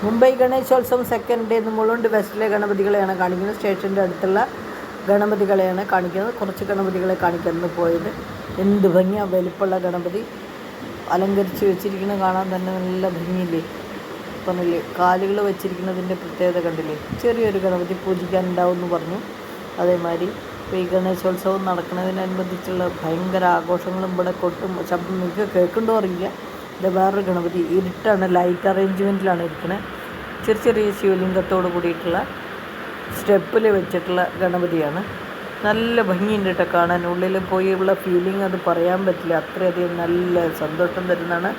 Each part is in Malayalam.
മുംബൈ ഗണേശോത്സവം സെക്കൻഡ് ഡേ മുളുണ്ട് വെസ്റ്റിലെ ഗണപതികളെയാണ് കാണിക്കുന്നത്. സ്റ്റേഷൻ്റെ അടുത്തുള്ള ഗണപതികളെയാണ് കാണിക്കുന്നത്. കുറച്ച് ഗണപതികളെ കാണിക്കാൻ പോയത്. എന്ത് ഭംഗിയാണ്! വലിപ്പമുള്ള ഗണപതി അലങ്കരിച്ച് വെച്ചിരിക്കുന്നത് കാണാൻ തന്നെ നല്ല ഭംഗിയില്ലേ. പറഞ്ഞില്ലേ, കാലുകൾ വെച്ചിരിക്കുന്നതിൻ്റെ പ്രത്യേകത കണ്ടില്ലേ. ചെറിയൊരു ഗണപതി പൂജിക്കാനുണ്ടാവും എന്ന് പറഞ്ഞു. അതേമാതിരി ഇപ്പോൾ ഈ ഗണേശോത്സവം നടക്കുന്നതിനനുബന്ധിച്ചുള്ള ഭയങ്കര ആഘോഷങ്ങളും ഇവിടെ കൊട്ടും ശബ്ദം നിങ്ങൾക്ക് കേൾക്കുന്നുണ്ടോ അറിയില്ല. ഇത് വേറൊരു ഗണപതി ഇരുട്ടാണ്, ലൈറ്റ് അറേഞ്ച്മെൻറ്റിലാണ് ഇരിക്കുന്നത്. ചെറിയ ചെറിയ ശിവലിംഗത്തോട് കൂടിയിട്ടുള്ള സ്റ്റെപ്പിൽ വെച്ചിട്ടുള്ള ഗണപതിയാണ്. നല്ല ഭംഗിയുണ്ട് കേട്ടോ കാണാൻ. ഉള്ളിൽ പോയുള്ള ഫീലിംഗ് അത് പറയാൻ പറ്റില്ല. അത്രയധികം നല്ല സന്തോഷം തരുന്നതാണ്.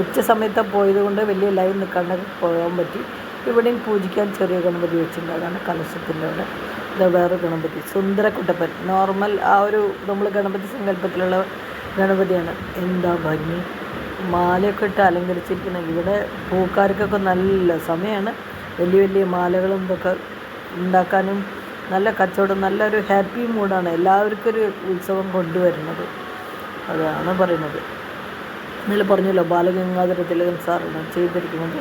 ഉച്ച സമയത്ത് പോയത് കൊണ്ട് വലിയ ലൈൻ നിൽക്കാണ്ട് പോകാൻ പറ്റി. ഇവിടെയും പൂജിക്കാൻ ചെറിയ ഗണപതി വെച്ചിട്ടുണ്ട്. അതാണ് കലശത്തിൻ്റെ അവിടെ. ഇത് വേറെ ഗണപതി സുന്ദരക്കുട്ടപ്പൻ, നോർമൽ ആ ഒരു നമ്മൾ ഗണപതി സങ്കല്പത്തിലുള്ള ഗണപതിയാണ്. എന്താ ഭംഗി! മാലയൊക്കെ ഇട്ട് അലങ്കരിച്ചിരിക്കുന്നത്. ഇവിടെ പൂക്കാർക്കൊക്കെ നല്ല സമയമാണ്. വലിയ വലിയ മാലകളും ഇതൊക്കെ ഉണ്ടാക്കാനും നല്ല കച്ചവടം, നല്ലൊരു ഹാപ്പി മൂഡാണ്. എല്ലാവർക്കും ഒരു ഉത്സവം കൊണ്ടുവരുന്നത്. അതാണ് പറയുന്നത്. ഇന്നലെ പറഞ്ഞല്ലോ, ബാലഗംഗാധര തിലകൻ സാറാണ് ചെയ്തിരിക്കുന്നത്.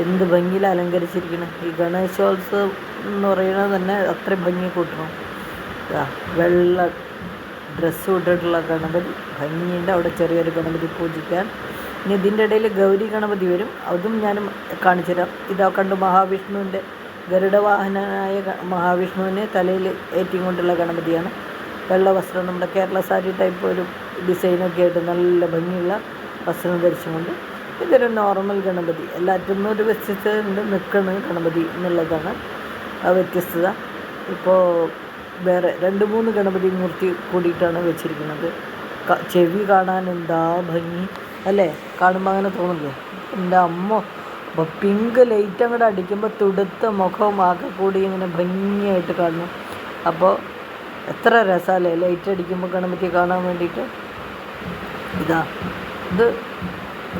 എന്ത് ഭംഗിയിൽ അലങ്കരിച്ചിരിക്കണം. ഈ ഗണേശോത്സവം എന്ന് പറയുന്നത് തന്നെ അത്രയും ഭംഗി കൂട്ടണം. വെള്ള ഡ്രസ്സ് ഇട്ടിട്ടുള്ള ഗണപതി ഭംഗിയുണ്ട്. അവിടെ ചെറിയൊരു ഗണപതി പൂജിക്കാൻ. ഇനി ഇതിൻ്റെ ഇടയിൽ ഗൗരി ഗണപതി വരും. അതും ഞാനും കാണിച്ചു തരാം. ഇതാ കണ്ടു, മഹാവിഷ്ണുവിൻ്റെ ഗരുഡവാഹനനായ മഹാവിഷ്ണുവിനെ തലയിൽ ഏറ്റിയും കൊണ്ടുള്ള ഗണപതിയാണ്. വെള്ള വസ്ത്രം, നമ്മുടെ കേരള സാരി ടൈപ്പ് ഒരു ഡിസൈനൊക്കെ ആയിട്ട് നല്ല ഭംഗിയുള്ള വസ്ത്രം ധരിച്ചുകൊണ്ട്. ഇതൊരു നോർമൽ ഗണപതി. എല്ലാറ്റിനും ഒരു വ്യത്യസ്തത ഉണ്ട്. നിൽക്കുന്ന ഗണപതി എന്നുള്ളതാണ് ആ വ്യത്യസ്തത. ഇപ്പോൾ വേറെ 2-3 ഗണപതി മൂർത്തി കൂടിയിട്ടാണ് വെച്ചിരിക്കുന്നത്. ചെവി കാണാൻ എന്താ ഭംഗി അല്ലേ. കാണുമ്പോൾ അങ്ങനെ തോന്നില്ലേ. എൻ്റെ അമ്മ, അപ്പോൾ പിങ്ക് ലൈറ്റ് അങ്ങോട്ട് അടിക്കുമ്പോൾ തുടുത്ത മുഖവും ആകെ കൂടി ഇങ്ങനെ ഭംഗിയായിട്ട് കാണുന്നു. അപ്പോൾ എത്ര രസമല്ലേ ലൈറ്റ് അടിക്കുമ്പോൾ ഗണപതിയെ കാണാൻ വേണ്ടിയിട്ട്. ഇത്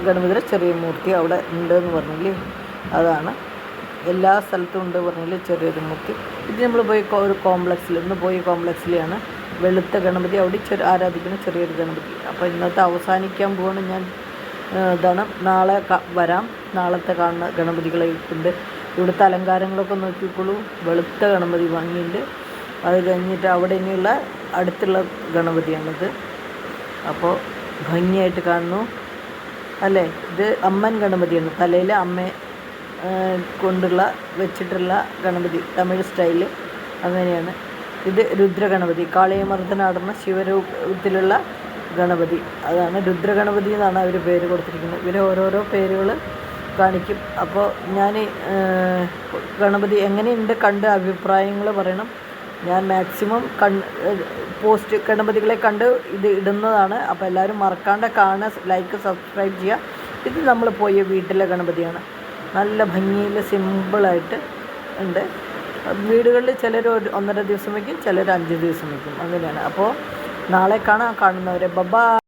ഗണപതിയുടെ ചെറിയ മൂർത്തി അവിടെ ഉണ്ടെന്ന് പറഞ്ഞില്ലേ. അതാണ് എല്ലാ സ്ഥലത്തും ഉണ്ട് പറഞ്ഞില്ലേ, ചെറിയൊരു മൂർത്തി. ഇത് നമ്മൾ പോയി ഒരു കോംപ്ലക്സിൽ, ഇന്ന് പോയി കോംപ്ലക്സിലെയാണ് വെളുത്ത ഗണപതി അവിടെ ആരാധിക്കുന്ന ചെറിയൊരു ഗണപതി. അപ്പോൾ ഇന്നത്തെ അവസാനിക്കാൻ പോവാണ് ഞാൻ. ഇതാണ്, നാളെ വരാം. നാളത്തെ കാണുന്ന ഗണപതികളെ ഉണ്ട്. ഇവിടുത്തെ അലങ്കാരങ്ങളൊക്കെ നോക്കിക്കോളൂ. വെളുത്ത ഗണപതി ഭംഗിയുണ്ട്. അത് കഴിഞ്ഞിട്ട് അവിടെ ഇനിയുള്ള അടുത്തുള്ള ഗണപതിയാണിത്. അപ്പോൾ ഭംഗിയായിട്ട് കാണുന്നു അല്ലേ. ഇത് അമ്മൻ ഗണപതിയാണ്. തലയിൽ അമ്മയെ കൊണ്ടുള്ള വെച്ചിട്ടുള്ള ഗണപതി, തമിഴ് സ്റ്റൈല് അങ്ങനെയാണ്. ഇത് രുദ്രഗണപതി, കാളിയമർദ്ദനാടുന്ന ശിവരൂപത്തിലുള്ള ഗണപതി. അതാണ് രുദ്രഗണപതി എന്നാണ് അവർ പേര് കൊടുത്തിരിക്കുന്നത്. ഇവർ ഓരോരോ പേരുകൾ കാണിക്കും. അപ്പോൾ ഞാൻ ഗണപതി എങ്ങനെയുണ്ട് കണ്ട് അഭിപ്രായങ്ങൾ പറയണം. ഞാൻ മാക്സിമം പോസ്റ്റ് ഗണപതികളെ കണ്ട് ഇത് ഇടുന്നതാണ്. അപ്പോൾ എല്ലാവരും മറക്കാണ്ട് കാണുക, ലൈക്ക്, സബ്സ്ക്രൈബ് ചെയ്യുക. ഇത് നമ്മൾ പോയ വീട്ടിലെ ഗണപതിയാണ്. നല്ല ഭംഗിയിൽ സിമ്പിളായിട്ട് ഉണ്ട്. വീടുകളിൽ ചിലർ 1.5 ദിവസം വയ്ക്കും, ചിലർ 5 ദിവസം വയ്ക്കും, അങ്ങനെയാണ്. അപ്പോൾ നാളെ കാണുന്നവരെ ബൈ.